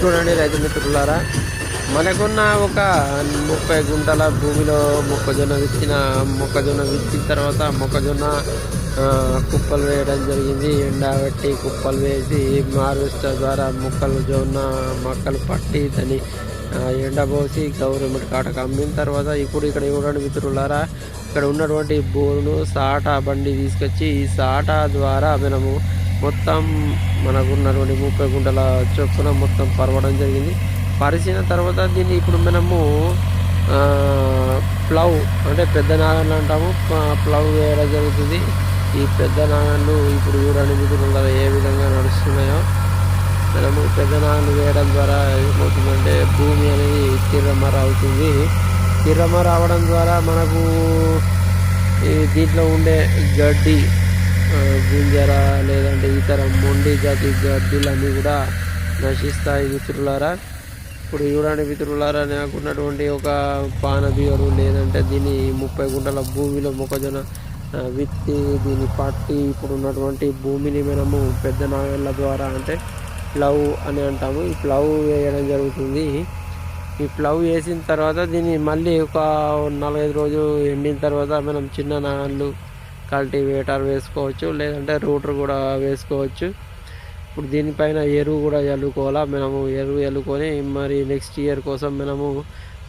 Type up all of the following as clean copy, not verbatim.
చూడండి రైతు మిత్రులారా, మనకున్న ఒక 30 గుంటల భూమిలో మొక్కజొన్న విత్తిన తర్వాత మొక్కజొన్న కుప్పలు వేయడం జరిగింది. ఎండబెట్టి కుప్పలు వేసి హార్వెస్టర్ ద్వారా మొక్కలు పట్టి దాన్ని ఎండబోసి గవర్నమెంట్ కాటకు అమ్మిన తర్వాత ఇప్పుడు ఇక్కడ చూడండి మిత్రులారా, ఇక్కడ ఉన్నటువంటి బోరును సాటా బండి తీసుకొచ్చి ఈ సాటా ద్వారా మనము మొత్తం మనకున్నటువంటి 30 గుంటల చొప్పున మొత్తం పరవడం జరిగింది. పరిచిన తర్వాత దీన్ని ఇప్పుడు మనము ప్లవ్ అంటే పెద్ద నాగళ్ళు అంటాము, ప్లవ్ వేయడం జరుగుతుంది. ఈ పెద్ద నాగళ్ళు ఇప్పుడు చూడండి మిత్రులారా ఏ విధంగా నడుస్తున్నాయో. మనము పెద్ద నాగళ్ళు వేయడం ద్వారా ఏమవుతుందంటే భూమి అనేది తిర్రమర అవుతుంది. తిర్రమర అవడం ద్వారా మనకు దీంట్లో ఉండే గడ్డి గుంజర లేదంటే ఇతర మొండి జాతి గడ్డిలన్నీ కూడా నశిస్తాయి మిత్రులారా. ఇప్పుడు చూడండి మిత్రులారా, నాకున్నటువంటి ఒక పానబియ్యడు లేదంటే దీన్ని 30 గుంటల భూమిలో మొక్కజొన్న విత్తి దీన్ని పట్టి ఇప్పుడు ఉన్నటువంటి భూమిని మనము పెద్ద నాగళ్ళ ద్వారా అంటే ప్లవ్ అని అంటాము, ఈ ప్లవ్ వేయడం జరుగుతుంది. ఈ ప్లవ్ వేసిన తర్వాత దీన్ని మళ్ళీ ఒక 4-5 రోజులు ఎండిన తర్వాత మనం చిన్న నాగళ్ళు కల్టివేటర్ వేసుకోవచ్చు, లేదంటే రూటర్ కూడా వేసుకోవచ్చు. ఇప్పుడు దీనిపైన ఎరువు కూడా చల్లుకోవాలా. మనము ఎరువు చల్లుకొని మరి నెక్స్ట్ ఇయర్ కోసం మనము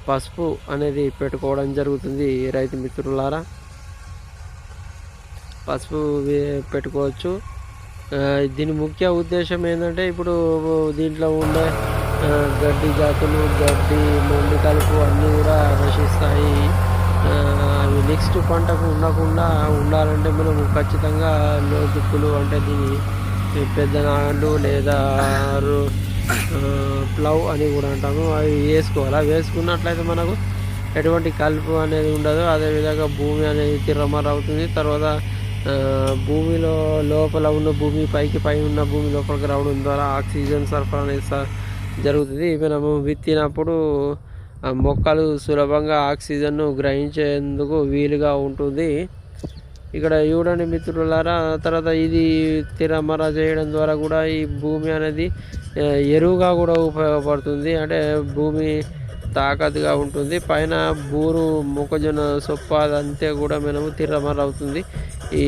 పసుపు అనేది పెట్టుకోవడం జరుగుతుంది రైతు మిత్రులారా. పసుపు పెట్టుకోవచ్చు. దీని ముఖ్య ఉద్దేశం ఏంటంటే ఇప్పుడు దీంట్లో ఉండే గడ్డి జాతులు, గడ్డి మొండి కలుపు అన్నీ కూడా నశిస్తాయి. అవి నెక్స్ట్ పంటకు ఉండకుండా ఉండాలంటే మనము ఖచ్చితంగా లోతుక్కులు అంటే దీని పెద్ద నాగళ్ళు లేదా ప్లవ్ అని కూడా అంటాము, అవి వేసుకోవాలి. వేసుకున్నట్లయితే మనకు ఎటువంటి కలుపు అనేది ఉండదు. అదేవిధంగా భూమి అనేది తిర్రమర అవుతుంది. తర్వాత భూమిలో లోపల ఉన్న భూమి పై ఉన్న భూమి లోపలికి రావడం ద్వారా ఆక్సిజన్ సరఫరా అనేది జరుగుతుంది. మనము విత్తినప్పుడు మొక్కలు సులభంగా ఆక్సిజన్ను గ్రహించేందుకు వీలుగా ఉంటుంది. ఇక్కడ చూడండి మిత్రులారా, తర్వాత ఇది తిరమర చేయడం ద్వారా కూడా ఈ భూమి అనేది ఎరువుగా కూడా ఉపయోగపడుతుంది. అంటే భూమి తాకతుగా ఉంటుంది. పైన బూరు మొక్కజొన్న సొప్ప అదంతే కూడా మనము తిరమర అవుతుంది. ఈ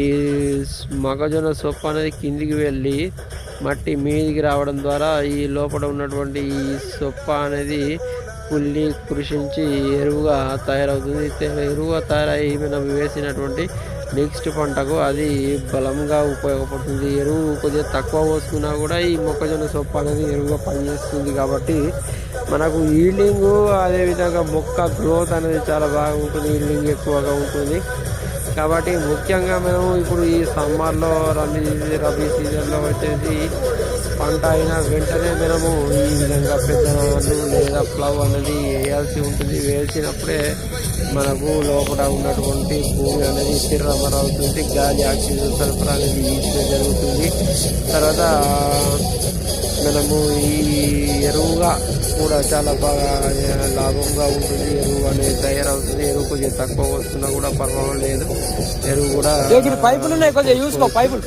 మొక్కజొన్న సొప్ప అనేది కిందికి వెళ్ళి మట్టి మీదికి రావడం ద్వారా ఈ లోపల ఉన్నటువంటి ఈ సొప్ప అనేది కుళ్ళి కృషించి ఎరువుగా తయారవుతుంది. ఎరువుగా తయారై మనం వేసినటువంటి నెక్స్ట్ పంటకు అది బలంగా ఉపయోగపడుతుంది. ఎరువు కొద్దిగా తక్కువ పోసుకున్నా కూడా ఈ మొక్కజొన్న సొప్ప అనేది ఎరువుగా పనిచేస్తుంది. కాబట్టి మనకు ఈల్డింగ్ అదేవిధంగా మొక్క గ్రోత్ అనేది చాలా బాగా ఉంటుంది, ఈల్డింగ్ ఎక్కువగా ఉంటుంది. కాబట్టి ముఖ్యంగా మేము ఇప్పుడు ఈ సమ్మర్లో రబీ సీజన్లో వచ్చేసి పంట అయిన వెంటనే మనము ఈ విధంగా పెద్ద నాగళ్ళు లేదా ప్లవ్ అనేది వేయాల్సి ఉంటుంది. వేసినప్పుడే మనకు లోపల ఉన్నటువంటి భూమి అనేది తిర్రమర అవుతుంది. గాలి ఆక్సిజన్ సరఫరా అనేది ఈజీగా జరుగుతుంది. తర్వాత మనము ఈ ఎరువుగా కూడా చాలా బాగా లాభంగా ఉంటుంది. ఎరువు అనేది తయారవుతుంది. ఎరువు కొద్దిగా తక్కువ వస్తున్నా కూడా పర్వాలేదు. ఎరువు కూడా పైపులు ఉన్నాయి, కొద్దిగా చూసుకో పైపులు.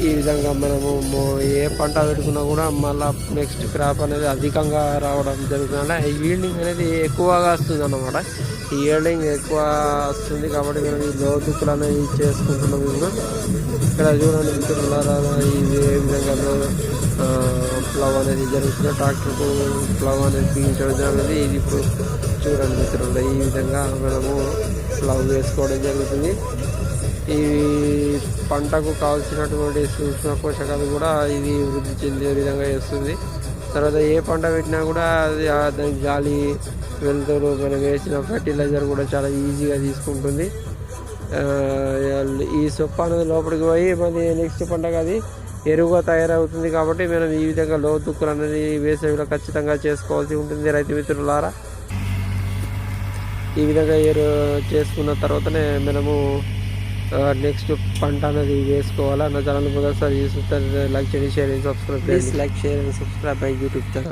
ఈ విధంగా మనము ఏ పంట పెట్టుకున్నా కూడా మళ్ళీ నెక్స్ట్ క్రాప్ అనేది అధికంగా రావడం జరుగుతుంది. అంటే ఈల్డింగ్ అనేది ఎక్కువగా వస్తుంది అన్నమాట. ఈ ఈల్డింగ్ ఎక్కువ వస్తుంది కాబట్టి మనం ఈ లోతుకులు అనేది చేసుకుంటున్నాం. ఇక్కడ చూడండి మిత్రులారా, ఇది ఏ విధంగా ప్లవ్ అనేది జరుగుతుంది. ట్రాక్టర్కు ప్లవ్ అనేది బిగించడం జరుగుతుంది. ఇది ఇప్పుడు చూడండి మిత్రులు, ఈ విధంగా మనము ప్లవ్ వేసుకోవడం జరుగుతుంది. ఈ పంటకు కావాల్సినటువంటి సూక్ష్మ పోషకాలు కూడా ఇది వృద్ధి చెందే విధంగా చేస్తుంది. తర్వాత ఏ పంట పెట్టినా కూడా అది దానికి గాలి వెలుతురు మనం వేసిన ఫర్టిలైజర్ కూడా చాలా ఈజీగా తీసుకుంటుంది. ఈ సొప్ప అనేది లోపలికి పోయి మరి నెక్స్ట్ పంటకు అది ఎరువుగా తయారవుతుంది. కాబట్టి మనం ఈ విధంగా లోతుక్కులు అనేది వేసవిలో ఖచ్చితంగా చేసుకోవాల్సి ఉంటుంది రైతు మిత్రులారా. ఈ విధంగా చేసుకున్న తర్వాతనే మనము నెక్స్ట్ పంట అనేది వేసుకోవాలా. నా ఛానల్ మొదటిసారి చూస్తే లైక్ చేయండి, share and subscribe. Please like, share and subscribe my YouTube channel.